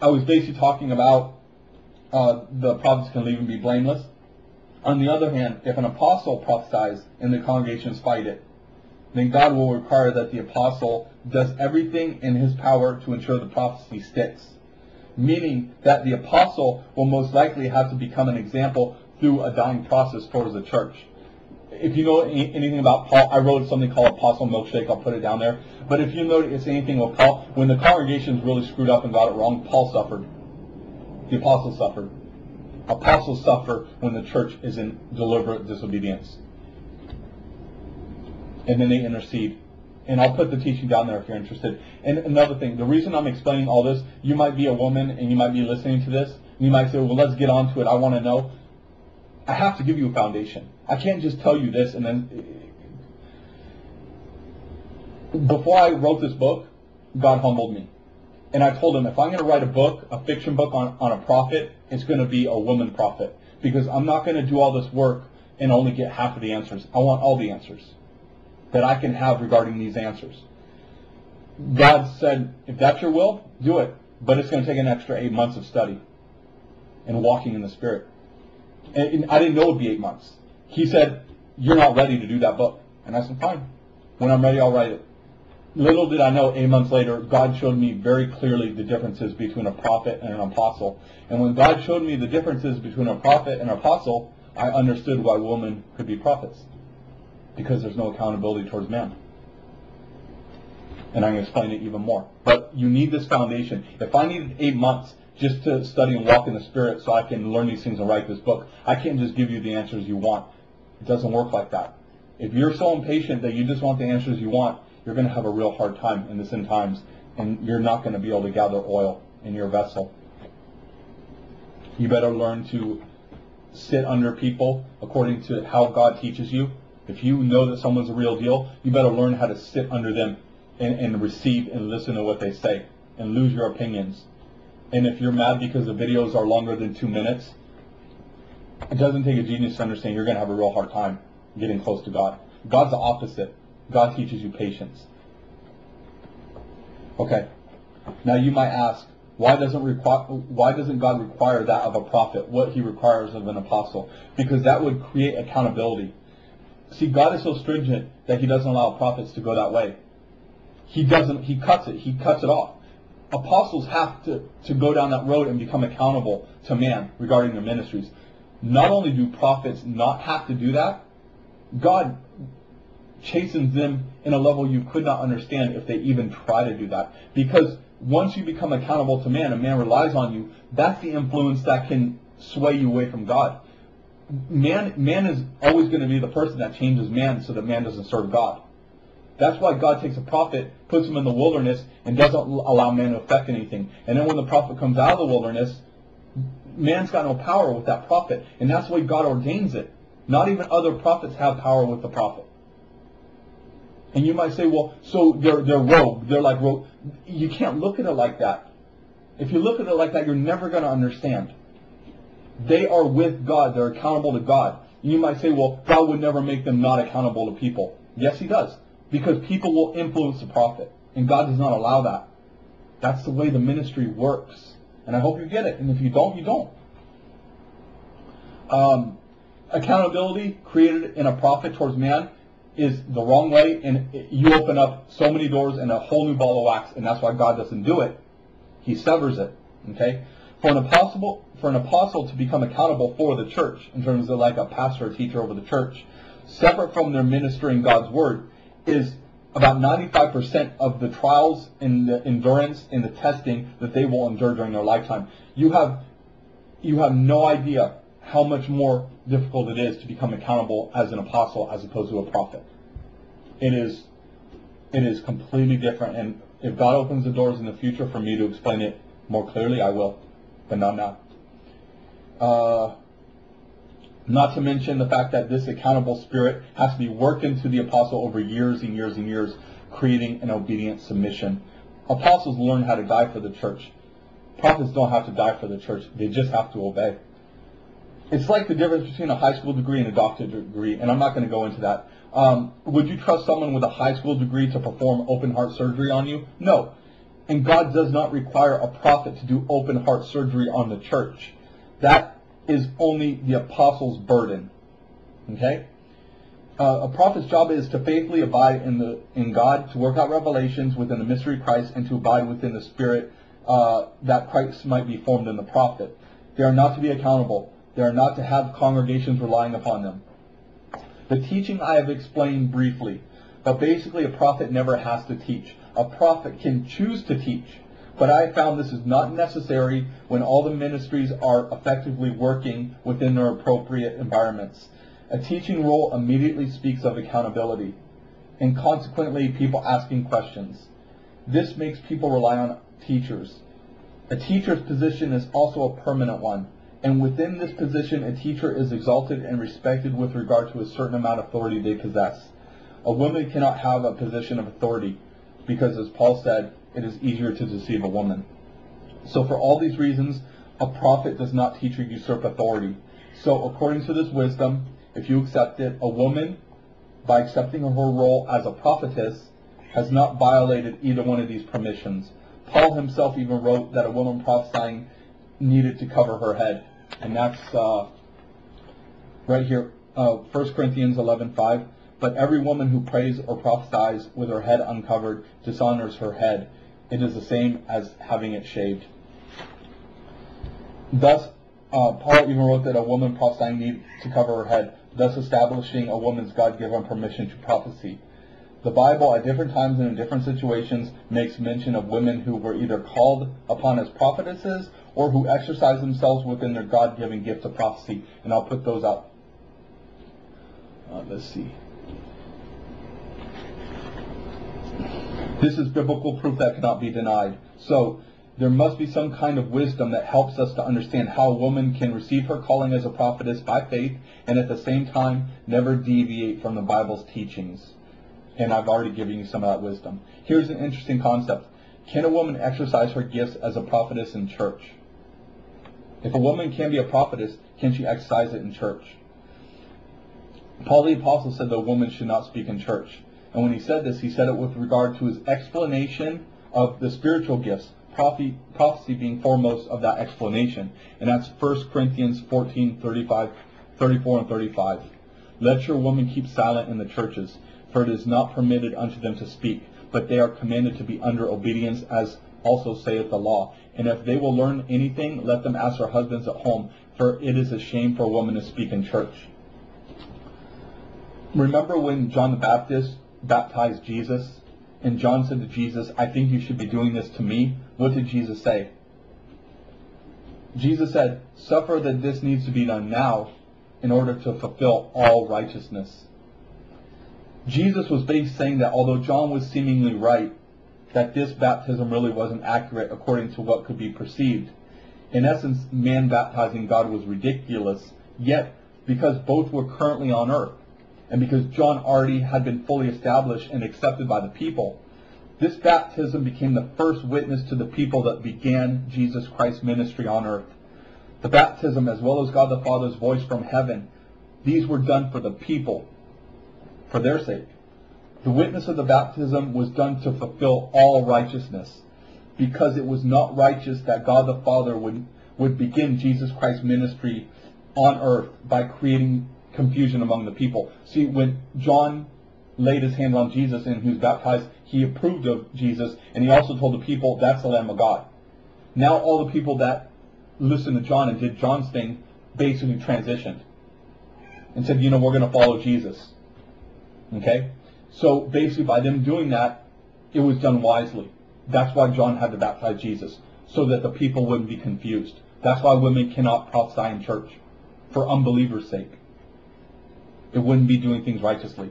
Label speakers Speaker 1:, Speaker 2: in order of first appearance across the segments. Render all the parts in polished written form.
Speaker 1: I was basically talking about the prophets can leave and be blameless. On the other hand, if an apostle prophesies and the congregations fight it, then God will require that the apostle does everything in his power to ensure the prophecy sticks. Meaning that the apostle will most likely have to become an example through a dying process towards the church. If you know anything about Paul, I wrote something called Apostle Milkshake. I'll put it down there. But if you notice anything with Paul, when the congregations really screwed up and got it wrong, Paul suffered. The apostles suffered. Apostles suffer when the church is in deliberate disobedience. And then they intercede. And I'll put the teaching down there if you're interested. And another thing, the reason I'm explaining all this, you might be a woman and you might be listening to this. And you might say, well, let's get on to it. I want to know. I have to give you a foundation. I can't just tell you this and then... Before I wrote this book, God humbled me. And I told him, if I'm going to write a book, a fiction book on a prophet, it's going to be a woman prophet. Because I'm not going to do all this work and only get half of the answers. I want all the answers that I can have regarding these answers. God said, if that's your will, do it. But it's going to take an extra 8 months of study and walking in the Spirit. And I didn't know it would be 8 months. He said, you're not ready to do that book. And I said, fine. When I'm ready, I'll write it. Little did I know, 8 months later, God showed me very clearly the differences between a prophet and an apostle. And when God showed me the differences between a prophet and an apostle, I understood why women could be prophets. Because there's no accountability towards man. And I'm going to explain it even more. But you need this foundation. If I needed 8 months just to study and walk in the Spirit so I can learn these things and write this book, I can't just give you the answers you want. It doesn't work like that. If you're so impatient that you just want the answers you want, you're going to have a real hard time in this end times, and you're not going to be able to gather oil in your vessel. You better learn to sit under people according to how God teaches you. If you know that someone's a real deal, you better learn how to sit under them and receive and listen to what they say and lose your opinions. And if you're mad because the videos are longer than 2 minutes, it doesn't take a genius to understand you're going to have a real hard time getting close to God. God's the opposite. God teaches you patience. Okay. Now you might ask, why doesn't God require that of a prophet, what he requires of an apostle? Because that would create accountability. See, God is so stringent that he doesn't allow prophets to go that way. He cuts it off. Apostles have to go down that road and become accountable to man regarding their ministries. Not only do prophets not have to do that, God chastens them in a level you could not understand if they even try to do that. Because once you become accountable to man and man relies on you, that's the influence that can sway you away from God. Man is always going to be the person that changes man so that man doesn't serve God. That's why God takes a prophet, puts him in the wilderness, and doesn't allow man to affect anything. And then when the prophet comes out of the wilderness, man's got no power with that prophet. And that's the way God ordains it. Not even other prophets have power with the prophet. And you might say, well, so they're rogue. They're like rogue. You can't look at it like that. If you look at it like that, you're never going to understand. They are with God. They're accountable to God. And you might say, well, God would never make them not accountable to people. Yes, he does. Because people will influence the prophet. And God does not allow that. That's the way the ministry works. And I hope you get it. And if you don't, you don't. Accountability created in a prophet towards man is the wrong way, and you open up so many doors and a whole new ball of wax, and that's why God doesn't do it. He severs it. Okay? For an apostle to become accountable for the church, in terms of like a pastor or teacher over the church, separate from their ministering God's word, is about 95% of the trials and the endurance and the testing that they will endure during their lifetime. You have no idea how much more difficult it is to become accountable as an apostle as opposed to a prophet. It is completely different, and if God opens the doors in the future for me to explain it more clearly, I will, but not now. Not to mention the fact that this accountable spirit has to be worked into the apostle over years and years and years, creating an obedient submission. Apostles learn how to die for the church. Prophets don't have to die for the church. They just have to obey. It's like the difference between a high school degree and a doctorate degree, and I'm not going to go into that. Would you trust someone with a high school degree to perform open heart surgery on you? No. And God does not require a prophet to do open heart surgery on the church. That is only the apostles' burden. Okay? A prophet's job is to faithfully abide in God, to work out revelations within the mystery of Christ, and to abide within the Spirit that Christ might be formed in the prophet. They are not to be accountable. They are not to have congregations relying upon them. The teaching I have explained briefly, but basically a prophet never has to teach. A prophet can choose to teach, but I have found this is not necessary when all the ministries are effectively working within their appropriate environments. A teaching role immediately speaks of accountability, and consequently people asking questions. This makes people rely on teachers. A teacher's position is also a permanent one, and within this position a teacher is exalted and respected with regard to a certain amount of authority they possess. A woman cannot have a position of authority, because as Paul said, it is easier to deceive a woman. So for all these reasons, a prophet does not teach or usurp authority. So according to this wisdom, if you accept it, a woman, by accepting her role as a prophetess, has not violated either one of these permissions. Paul himself even wrote that a woman prophesying needed to cover her head. And that's right here, 1 Corinthians 11:5. But every woman who prays or prophesies with her head uncovered dishonors her head. It is the same as having it shaved. Thus, Paul even wrote that a woman prophesying needs to cover her head, thus establishing a woman's God-given permission to prophecy. The Bible, at different times and in different situations, makes mention of women who were either called upon as prophetesses or who exercise themselves within their God-given gift of prophecy. And I'll put those out. Let's see. This is biblical proof that cannot be denied. So, there must be some kind of wisdom that helps us to understand how a woman can receive her calling as a prophetess by faith and at the same time never deviate from the Bible's teachings. And I've already given you some of that wisdom. Here's an interesting concept. Can a woman exercise her gifts as a prophetess in church? If a woman can be a prophetess, can she exercise it in church? Paul the Apostle said that a woman should not speak in church. And when he said this, he said it with regard to his explanation of the spiritual gifts, prophecy being foremost of that explanation. And that's 1 Corinthians 14:34 and 35. Let your women keep silent in the churches, for it is not permitted unto them to speak, but they are commanded to be under obedience, as also saith the law. And if they will learn anything, let them ask their husbands at home, for it is a shame for a woman to speak in church. Remember when John the Baptist baptized Jesus? And John said to Jesus, I think you should be doing this to me. What did Jesus say? Jesus said, suffer that this needs to be done now in order to fulfill all righteousness. Jesus was basically saying that although John was seemingly right, that this baptism really wasn't accurate according to what could be perceived. In essence, man baptizing God was ridiculous, yet because both were currently on earth, and because John already had been fully established and accepted by the people, this baptism became the first witness to the people that began Jesus Christ's ministry on earth. The baptism, as well as God the Father's voice from heaven, these were done for the people, for their sake. The witness of the baptism was done to fulfill all righteousness, because it was not righteous that God the Father would begin Jesus Christ's ministry on earth by creating confusion among the people. See, when John laid his hand on Jesus and he was baptized, he approved of Jesus, and he also told the people, that's the Lamb of God. Now all the people that listened to John and did John's thing basically transitioned and said, we're going to follow Jesus. Okay? So basically by them doing that, it was done wisely. That's why John had to baptize Jesus, so that the people wouldn't be confused. That's why women cannot prophesy in church, for unbelievers' sake. It wouldn't be doing things righteously.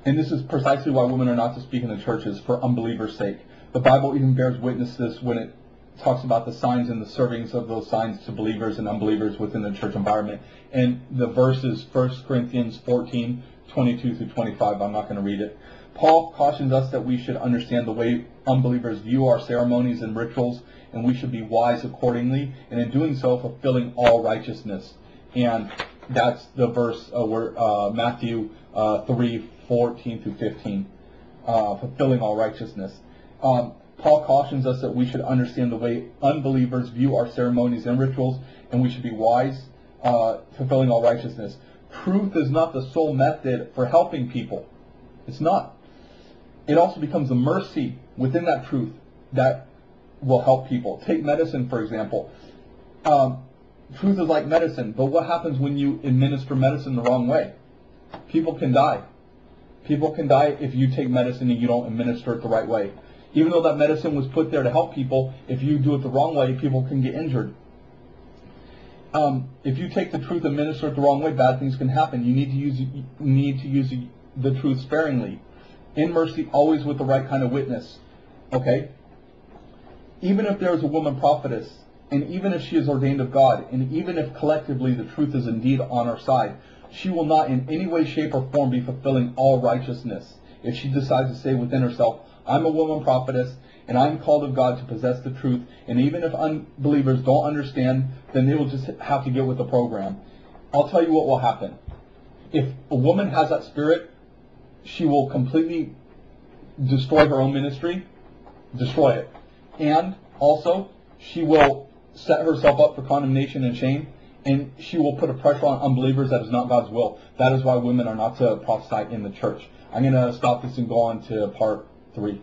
Speaker 1: And this is precisely why women are not to speak in the churches, for unbelievers' sake. The Bible even bears witness to this when it talks about the signs and the servings of those signs to believers and unbelievers within the church environment. And the verse is 1 Corinthians 14:22 through 25. I'm not going to read it. Paul cautions us that we should understand the way unbelievers view our ceremonies and rituals, and we should be wise accordingly, and in doing so, fulfilling all righteousness. And that's the verse where Matthew 3:14 through 15, fulfilling all righteousness. Paul Paul cautions us that we should understand the way unbelievers view our ceremonies and rituals, and we should be wise, fulfilling all righteousness. Truth is not the sole method for helping people. It's not. It also becomes a mercy within that truth that will help people. Take medicine, for example. Truth is like medicine, but what happens when you administer medicine the wrong way? People can die. People can die if you take medicine and you don't administer it the right way. Even though that medicine was put there to help people, if you do it the wrong way, people can get injured. If you take the truth and minister it the wrong way, bad things can happen. You need to use the truth sparingly. In mercy, always with the right kind of witness. Okay? Even if there is a woman prophetess, and even if she is ordained of God, and even if collectively the truth is indeed on our side, she will not in any way, shape, or form be fulfilling all righteousness if she decides to say within herself, I'm a woman prophetess, and I'm called of God to possess the truth, and even if unbelievers don't understand, then they will just have to get with the program. I'll tell you what will happen. If a woman has that spirit, she will completely destroy her own ministry, destroy it. And also, she will set herself up for condemnation and shame, and she will put a pressure on unbelievers that is not God's will. That is why women are not to prophesy in the church. I'm going to stop this and go on to part 3.